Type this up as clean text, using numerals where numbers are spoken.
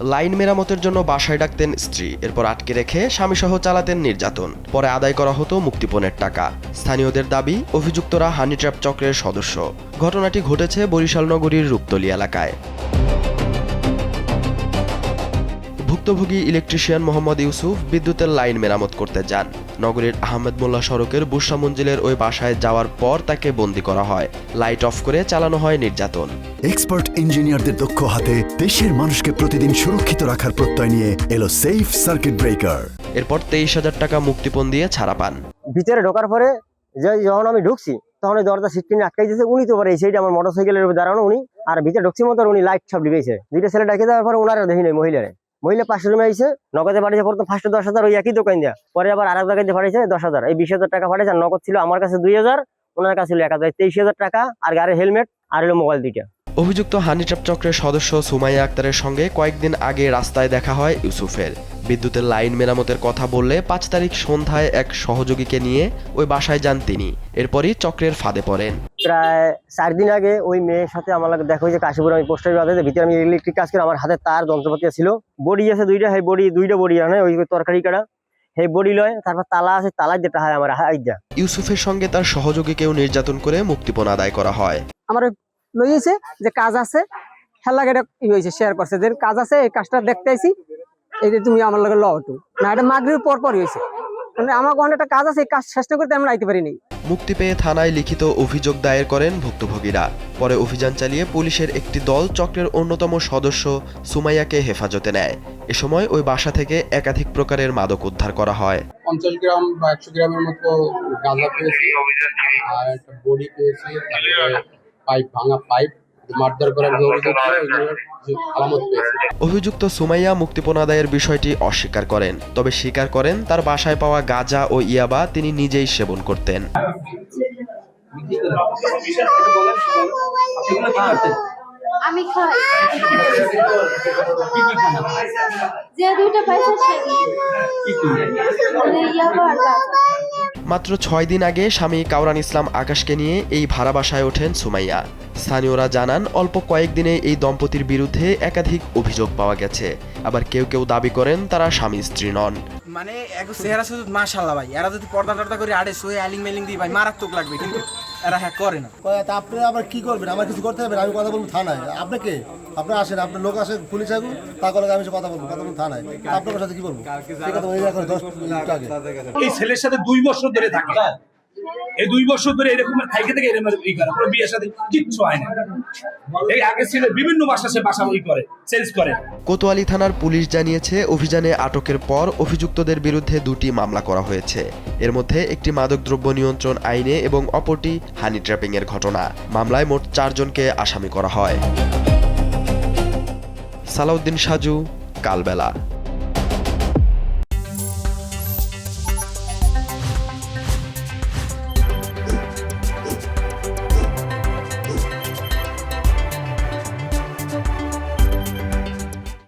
Line মেরামতের জন্য বাসায় ডাকতেন স্ত্রী, এরপর আটকে রেখে স্বামীসহ চালাতেন নির্যাতন। পরে আদায় করা হতো মুক্তিপণের টাকা। স্থানীয়দের দাবি, অভিযুক্তরা হানি ট্র্যাপ চক্রের সদস্য। ঘটনাটি ঘটেছে বরিশাল নগরীর রূপতলী এলাকায়। ভুক্তভোগী ইলেকট্রিশিয়ান মোহাম্মদ ইউসুফ বিদ্যুতের লাইন মেরামত করতে যান। নগরীর আহমেদ মোল্লা সড়কের বুশরা মঞ্জিলের ওই বাসায় যাওয়ার পর তাকে বন্দী করা হয়। লাইট অফ করে চালানো হয় নির্যাতন। এক্সপার্ট ইঞ্জিনিয়ারদের দক্ষ হাতে দেশের মানুষকে প্রতিদিন সুরক্ষিত রাখার প্রত্যয় নিয়ে এলো সেফ সার্কিট ব্রেকার। এরপর 23,000 টাকা মুক্তিপণ দিয়ে ছাড়া পান। ভিতরে ঢোকার পরে যখন আমি ঢুকছি তখন ওই দরজা সিটকিনে আটকাই দিয়েছে। উনি তো পারে সেইটা আমার মোটরসাইকেলের উপর দাঁড়ানো উনি, আর ভিতরে ঢুকছি মতো উনি লাইট সব লিবেছে। দুইটা ছেলে ডাকে দেওয়ার পরে ওনারা দেখি নাই মহিলা 500 রুমে আইসে নগদে পাঠিয়েছে। প্রথম ফার্স্টে 10,000 ওই একই দোকান দেওয়া, পরে আবার আরেক জায়গায় পাঠিয়েছে 10,000। এই 20,000 টাকা পাঠিয়েছে। নগদ ছিল আমার কাছে 2,000, ওনার কাছে ছিল 1,000। 23,000 টাকা আর গাড়ির হেলমেট আর হলো মোবাইল দুইটা। অভিযুক্ত হানি ট্র্যাপ চক্রের সদস্য সুমাইয়া আক্তারের সঙ্গে কয়েকদিন আগে রাস্তায় দেখা হয় ইউসুফের। বিদ্যুতের লাইন মেরামতের কথা বললে 5 তারিখ সন্ধ্যায় এক সহযোগীকে নিয়ে ওই বাসায় যান তিনি। এরপরই চক্রের ফাঁদে পড়েন। প্রায় 4 দিন আগে ওই মেয়ের সাথে আমার দেখা হয়েছে কাশীপুর। আমি পোস্টার বাজাতে ভিতরে আমি ইলেকট্রিক কাজ করে, আমার হাতে তার যন্ত্রপাতি ছিল, বডি আছে দুইটা, সেই দুইটা বডি আনে ওই তরকারি কাটা, সেই বডি লয়। তারপর তালা আছে, তালা যেটা হয় আমার হাইজা। ইউসুফের সঙ্গে তার সহযোগীকেও নির্যাতন করে মুক্তিপণ আদায় করা হয়। আমার লইয়েছে যে কাজ আছে, খেলা গেটা হয়েছে শেয়ার করছে যে কাজ আছে, এই কাজটা দেখতে আইছি, এই যে তুমি আমার লগে লটু না, এটা মাগরিবের পর হয়েছে। মানে আমার একটা কাজ আছে, এই কাজ শেষ না করতে আমরা আইতে পারিনি। মুক্তি পেয়ে থানায় লিখিত অভিযোগ দায়ের করেন ভুক্তভোগীরা। পরে অভিযান চালিয়ে পুলিশের একটি দল চক্রের অন্যতম সদস্য সুমাইয়াকে হেফাজতে নেয়। এ সময় ওই বাসা থেকে একাধিক প্রকারের মাদক উদ্ধার করা হয়। 50 গ্রাম বা 100 গ্রামের মতো গাঁজা পেয়েছি, আর একটা বডি পেয়েছি, পাইপ ভাঙা পাইপ মারধর করার আলামত পেয়েছি। অভিযুক্ত সুমাইয়া মুক্তিপণ আদায়ের বিষয়টি অস্বীকার করেন, তবে স্বীকার করেন তার বাসায় পাওয়া গাঁজা ও ইয়াবা তিনি নিজেই সেবন করতেন। আমি খাই যে দুইটা পয়সা মাত্র 6 দিন আগে স্বামী কাওরান ইসলাম আকাশকে নিয়ে এই ভাড়া বাসায় ওঠেন সুমাইয়া। স্থানীয়রা জানান, অল্প কয়েকদিনে এই দম্পতির বিরুদ্ধে একাধিক অভিযোগ পাওয়া গেছে। আবার কেউ কেউ দাবি করেন তারা স্বামী স্ত্রী নন। মানে একটু চেহারা শুধু মাশাআল্লাহ ভাই, এরা যদি পর্দা টর্দা করে আড়ে শুয়ে অ্যালিং মেলিং দিই ভাই মারাত্মক লাগবে, কিন্তু এরা হ্যাঁ করে না। আপনি আবার কি করবেন? আমার কিছু করতে হবে, আমি কথা বলবো থানায়। আপনাকে আপনি আসেন, আপনার লোক আসে, পুলিশ আসুন, তারপরে আমি কথা বলবো থানায়। আপনার সাথে কি বলবো? এই ছেলের সাথে 2 বছর ধরে থাকে, এই 2 বছর ধরে এরকম থাইকে থেকে এরকম এই করে, পুরো বিয়ের সাথে কিচ্ছু হয় না। এই আগে ছিল বিভিন্ন বাসা সে বাসা ওই করে চেঞ্জ করে। কোতোয়ালি থানার পুলিশ জানিয়েছে, অভিযানে আটকের পর অভিযুক্তদের বিরুদ্ধে 2টি মামলা করা হয়েছে। এর মধ্যে একটি মাদকদ্রব্য নিয়ন্ত্রণ আইনে এবং অপরটি হানি ট্র্যাপিং এর ঘটনা। মামলায় মোট 4 জনকে আসামি করা হয়। সালাউদ্দিন সাজু, কালবেলা।